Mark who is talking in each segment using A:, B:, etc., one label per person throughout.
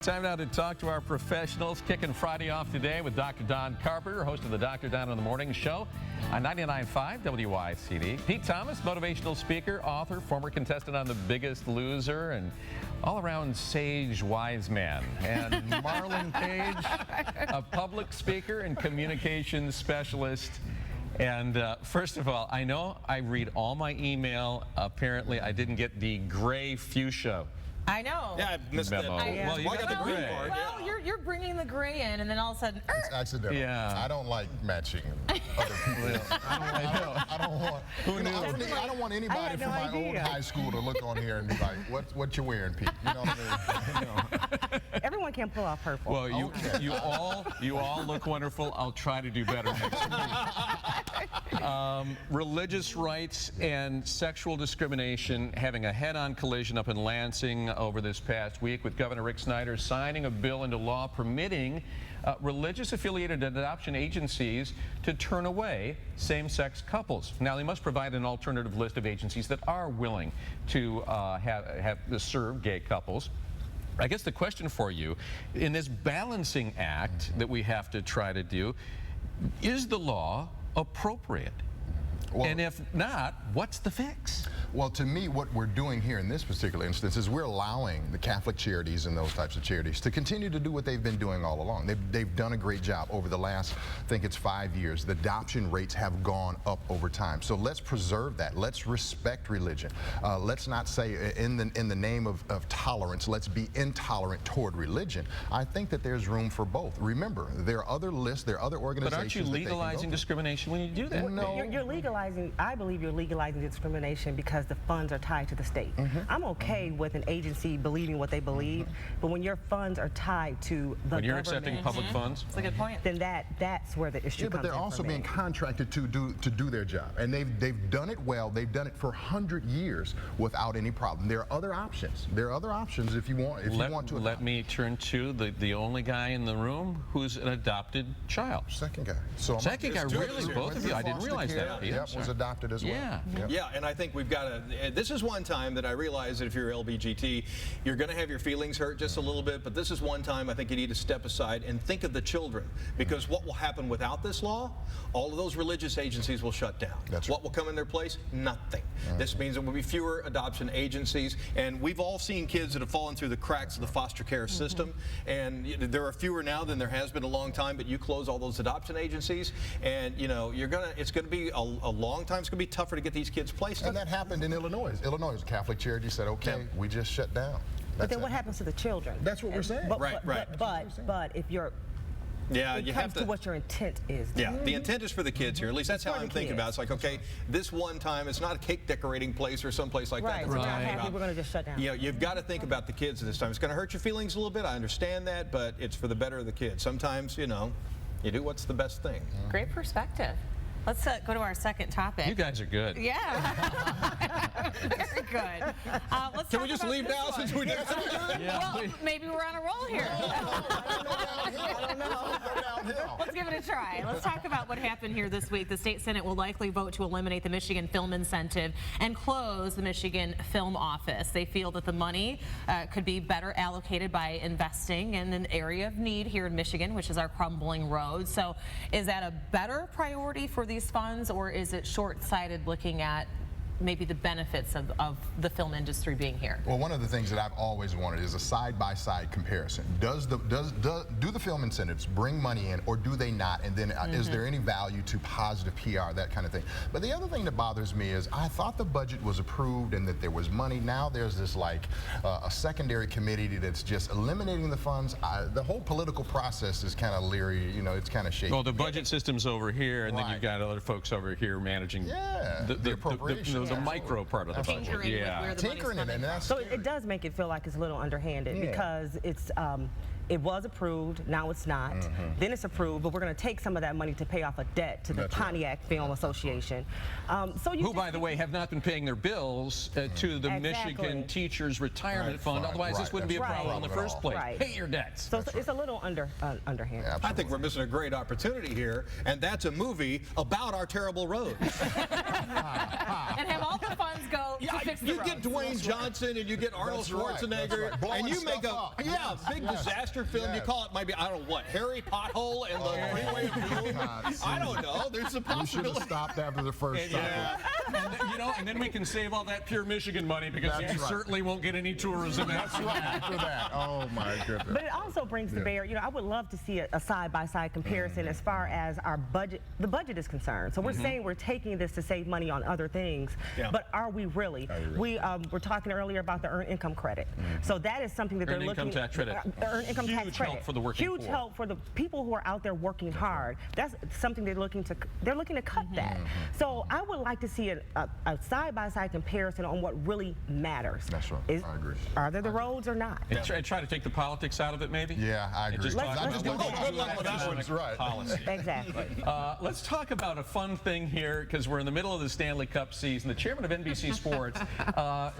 A: Time now to talk to our professionals. Kicking Friday off today with Dr. Don Carpenter, host of the Dr. Don in the Morning show on 99.5 WDIV-TV. Pete Thomas, motivational speaker, author, former contestant on The Biggest Loser, and all-around sage, wise man. And Marlon Page, a public speaker and communications specialist. And first of all, I know I read all my email. Apparently, I didn't get the gray fuchsia.
B: I know.
C: Yeah, I missed that.
A: Well, you got the gray.
B: Well, you're bringing the gray in, and then all of a sudden,
D: It's accidental.
A: Yeah.
D: I don't like matching other people. I don't want.
A: Who knew?
D: I don't want anybody from my old high school to look on here and be like, "What you wearing, Pete?" You know what I mean?
E: Everyone can pull off purple.
A: Well, you all look wonderful. I'll try to do better next week. Religious rights and sexual discrimination having a head-on collision up in Lansing over this past week, with Governor Rick Snyder signing a bill into law permitting religious-affiliated adoption agencies to turn away same-sex couples. Now, they must provide an alternative list of agencies that are willing to serve gay couples. I guess the question for you, in this balancing act that we have to try to do, is the law appropriate?
D: Well,
A: and if not, what's the fix?
D: Well, to me, what we're doing here in this particular instance is we're allowing the Catholic charities and those types of charities to continue to do what they've been doing all along. They've done a great job over the last, I think it's 5 years. The adoption rates have gone up over time. So let's preserve that. Let's respect religion. Let's not say in the name of tolerance, let's be intolerant toward religion. I think that there's room for both. Remember, there are other lists, there are other organizations.
A: But aren't you legalizing discrimination when you do that?
D: No.
E: You're legalizing, I believe you're legalizing discrimination because the funds are tied to the state. I'm okay with an agency believing what they believe, but when your funds are tied to the
A: When you're
E: government,
A: accepting public funds?
B: that's a good point.
E: then that's where the issue comes in.
D: But they're also being contracted to do their job, and they've done it well. They've done it for 100 years without any problem. There are other options. There are other options if you want. If you want to.
A: Let me turn to the only guy in the room who's an adopted child.
D: Second guy. So
A: Second guy, really? Both of you? I didn't realize that. Pete.
D: Yep, was adopted as well.
A: Yeah.
D: Yep.
C: Yeah, and I think we've got to, this is one time that I realize that if you're LBGT, you're going to have your feelings hurt just a little bit, but this is one time I think you need to step aside and think of the children, because what will happen without this law? All of those religious agencies will shut down.
D: That's
C: what will come in their place? Nothing. This means there will be fewer adoption agencies, and we've all seen kids that have fallen through the cracks of the foster care system, and there are fewer now than there has been a long time, but you close all those adoption agencies, and it's going to be a long time. It's going to be tougher to get these kids placed.
D: And that happened in Illinois. Illinois, Catholic charity said, okay, we just shut down.
E: But then what happens to the children?
D: That's what we're saying.
E: But if you're
C: you have
E: to what your intent is.
C: Yeah, the intent is for the kids here. At least that's how I'm thinking about it. It's like, okay, this one time, it's not a cake decorating place or someplace like that.
E: Right, we're not happy, we're going to just shut down.
C: You know, you've got to think about the kids this time. It's going to hurt your feelings a little bit. I understand that, but it's for the better of the kids. Sometimes, you do what's the best thing.
B: Great perspective. Let's go to our second topic.
A: You guys are good.
B: Yeah. Very good.
C: Can we just leave now since we did
B: Well, maybe we're on a roll here.
D: I don't know.
B: Let's give it a try. Let's talk about what happened here this week. The state Senate will likely vote to eliminate the Michigan Film Incentive and close the Michigan Film Office. They feel that the money could be better allocated by investing in an area of need here in Michigan, which is our crumbling roads. So is that a better priority for these funds, or is it short-sighted looking at maybe the benefits of the film industry being here?
D: Well, one of the things that I've always wanted is a side-by-side comparison. Do the film incentives bring money in, or do they not? And then is there any value to positive PR, that kind of thing? But the other thing that bothers me is I thought the budget was approved and that there was money. Now there's this like a secondary committee that's just eliminating the funds. The whole political process is kind of leery. It's kind of shaky.
A: Well, the budget system's over here, and then you've got other folks over here managing the appropriations. The micro part of the budget.
B: Tinkering with where the money's coming from.
E: So it does make it feel like it's a little underhanded because it's it was approved, now it's not. Then it's approved, but we're going to take some of that money to pay off a debt to the
D: That's right.
E: Pontiac Film Association. So you
A: Who, by the way, have not been paying their bills to the Michigan Teachers Retirement Fund. Otherwise, this wouldn't be a
E: That's
A: problem in the
E: right.
A: first place.
E: Right.
A: Pay your debts.
E: So it's a little underhand.
C: I think we're missing a great opportunity here, and that's a movie about our terrible roads.
B: And have all the funds go to fix the
C: You
B: roads.
C: get Dwayne Johnson and you get Arnold
D: That's right.
C: Schwarzenegger,
D: That's right. Blowing
C: and you make
D: stuff
C: a
D: up.
C: big
D: Yes.
C: disaster film. You
D: Yes.
C: call it maybe, I don't know what, Harry Pothole and the Freeway of Doom. I don't know. There's a
D: We should have
C: possibility.
D: stopped after the first
A: And,
D: stop.
A: and then we can save all that pure Michigan money because
D: That's
A: you
D: right.
A: certainly won't get any tourism after that.
D: After that, oh my goodness.
E: But it also brings to bear, I would love to see a side-by-side comparison as far as our budget, the budget is concerned. So we're saying we're taking this to save money on other things,
C: Yeah.
E: but are we really? We were talking earlier about the earned income credit. So that is something that they're
A: Earned
E: looking
A: income tax credit.
E: Earned income tax
A: Huge
E: credit.
A: help for the working
E: Huge
A: poor.
E: help for the people who are out there working hard. That's something they're looking to cut that. So I would like to see a side-by-side comparison on what really matters.
D: That's right. I agree.
E: Are there the roads or not?
A: And try to take the politics out of it, maybe?
D: Yeah, I agree.
A: just talk
E: Let's
A: about
E: do
A: what
E: that.
A: you
C: Good luck with that one.
D: That's right.
A: policy.
E: Exactly.
A: Let's talk about a fun thing here because we're in the middle of the Stanley Cup season. The chairman of NBC Sports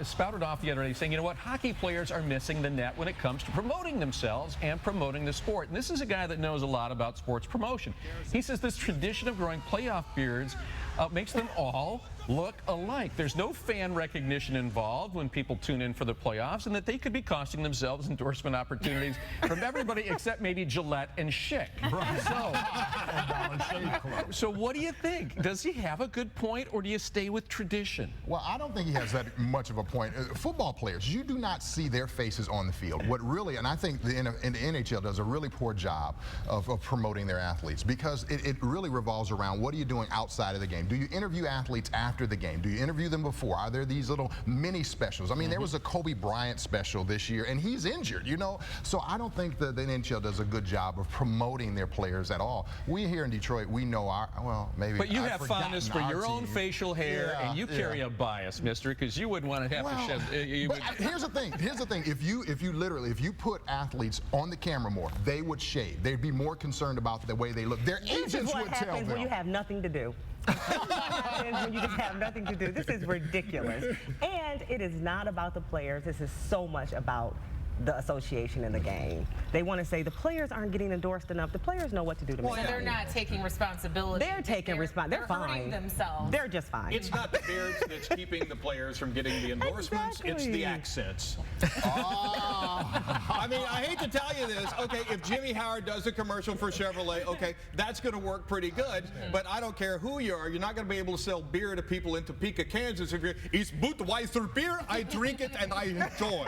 A: spouted off the other day saying, you know what, hockey players are missing the net when it comes to promoting themselves and promoting the sport. And this is a guy that knows a lot about sports promotion. He says this tradition of growing playoff beards makes them all look alike. There's no fan recognition involved when people tune in for the playoffs, and that they could be costing themselves endorsement opportunities from everybody except maybe Gillette and Schick. So what do you think? Does he have a good point, or do you stay with tradition?
D: Well, I don't think he has that much of a point. Football players, you do not see their faces on the field. What really, and I think the NHL does a really poor job of promoting their athletes, because it really revolves around what are you doing outside of the game? Do you interview athletes after the game? Do you interview them before? Are there these little mini specials? I mean, there was a Kobe Bryant special this year, and he's injured, So I don't think the NHL does a good job of promoting their players at all. We here in Detroit, we know maybe.
A: But you
D: I've
A: have
D: forgotten
A: fondness for
D: our
A: your own
D: team.
A: facial hair,
D: Yeah,
A: and you carry a bias, mister, because you wouldn't want to have to shed.
D: But here's the thing. If you put athletes on the camera more, they would shave. They'd be more concerned about the way they look. Their
E: This is
D: agents
E: what
D: would tell
E: happens
D: them.
E: when you have nothing to do. When you just have nothing to do. This is ridiculous. And it is not about the players. This is so much about the association and the game. They want to say the players aren't getting endorsed enough. The players know what to do to make
B: So they're not taking responsibility.
E: They're taking responsibility. They're
B: hurting
E: fine.
B: themselves.
E: They're just fine.
C: It's not the beards that's keeping the players from getting the endorsements. It's the
E: Exactly.
C: accents. I mean, I hate to tell you this. Okay, if Jimmy Howard does a commercial for Chevrolet, okay, that's going to work pretty good. But I don't care who you are. You're not going to be able to sell beer to people in Topeka, Kansas. If you're, it's Budweiser beer. I drink it and I enjoy.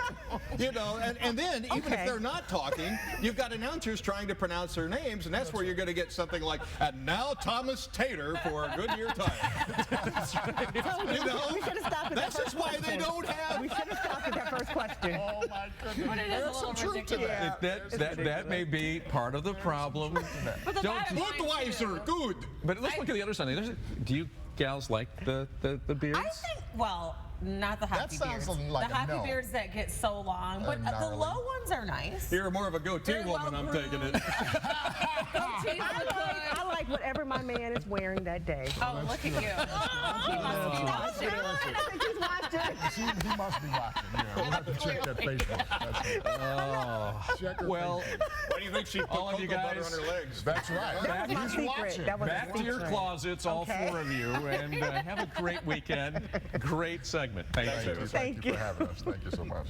C: And then even if they're not talking, you've got announcers trying to pronounce their names, and that's where you're going to get something like, and now Thomas Tater for a Goodyear tire.
E: We should have stopped at
C: That's
E: that
C: just
E: first
C: why they
E: question.
C: don't have.
E: We should have stopped at that first question.
D: Oh my goodness.
B: But it is a little ridiculous.
A: That may be part of the problem.
B: But the
A: Don't-
B: bottom line,
C: Budweiser,
B: too,
C: good.
A: But let's look at the other side. Do you gals like the beards?
B: I think, well, not the hockey
D: sounds
B: beards.
D: like
B: the
D: a
B: hockey
D: no.
B: beards that get so long, but
D: Not
B: the
D: really.
B: low ones are nice.
C: You're more of a goatee
B: They're
C: woman, I'm taking it.
B: Goatees look good.
E: I like whatever my man is wearing that day.
B: Oh, look at you. He must be watching.
E: I think he's watching.
D: He must be watching. Yeah, we'll have to check that Facebook. That's it. Check her
A: Well,
C: Why do you think she put
A: All of you
C: cocoa butter
A: guys-
C: on her legs?
D: That's right.
E: That was my
D: He's
E: secret.
D: watching.
E: That was a
A: back to your
E: secret.
A: closets, all
E: Okay.
A: four of you, and have a great weekend. Great segment. Thank you.
D: Thank you for having us. Thank you so much.